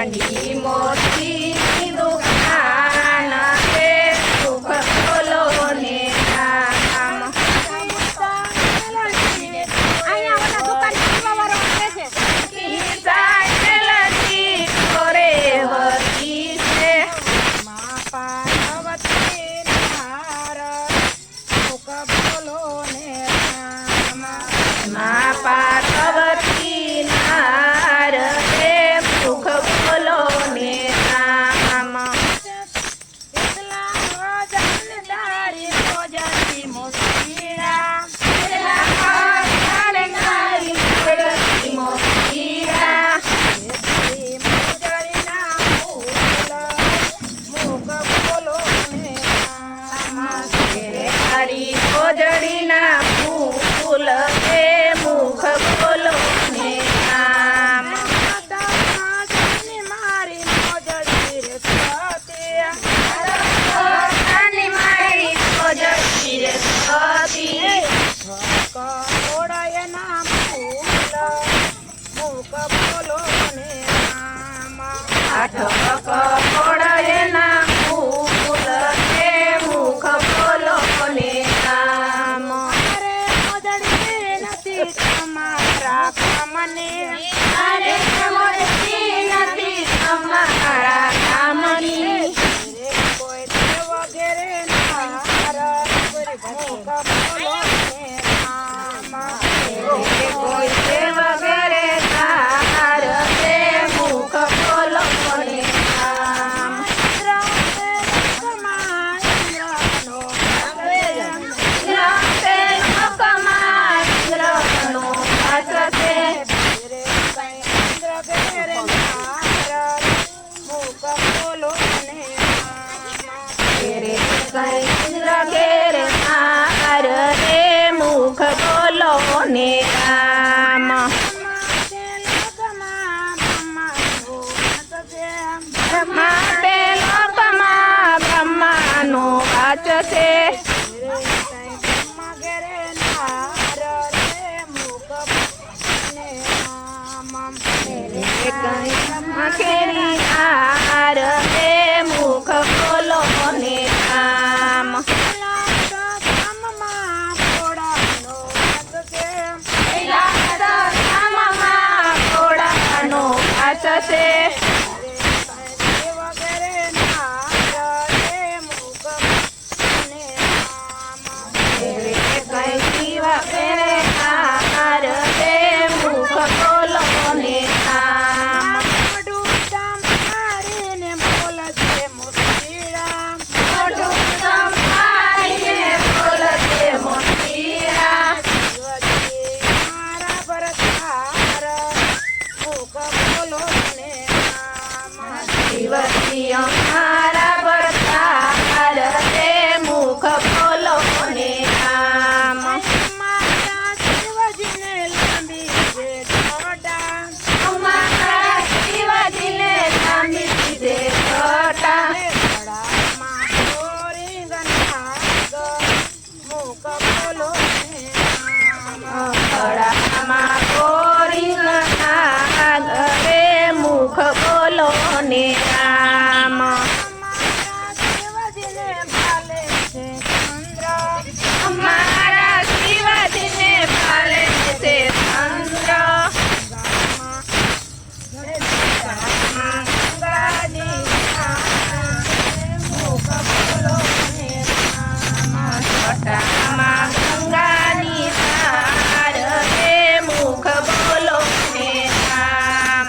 નાની મોટી દુકાન છે સુખ બોલો ને નામ પાર્વતી નાર રે સુખ બોલો ને નામ જડીના ફૂલ એ મુખ બોલો ને નામ મારી મોજડી રે સતી ઓડાય નામ ફૂલ મુખ બોલો ને નામ આઠ ઓડાય નામ ફૂલ એ મુખ બોલો ને નામ તમારા કામની અરે મોટી નથી તમારા કામની કોઈ વગેરે કોઈ વગેરે તાર તે મુખ બોલો ને નામ ઘેર માર રે મુખ બોલો ને નામ બ્રહ્માનો વાચ છે ખેરી હાર રે મુખ બોલો ને નામ ઘોડાનો વાચ છે વગેરે હાર રે મુખ બોલો ને નામ મારા ભરતાર રે મુખ બોલો ને નામ મારા શિવજીને લાંબી દે છોટા ખડામાં કોરી નાગ રે મુખ બોલો ને નામ અમારા શિવાજીને પાલે છે છોટામાં ગંગાની ધાર રે મુખ બોલો ને નામ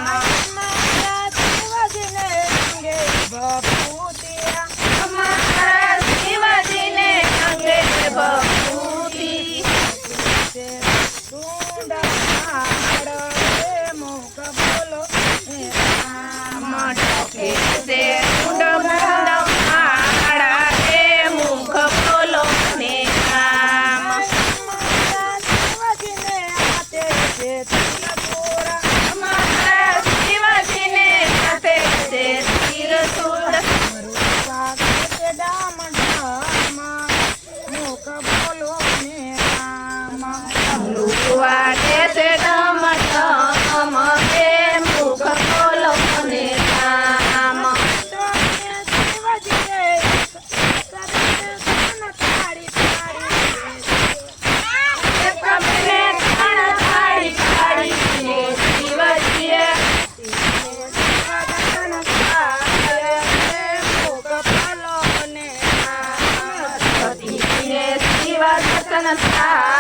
था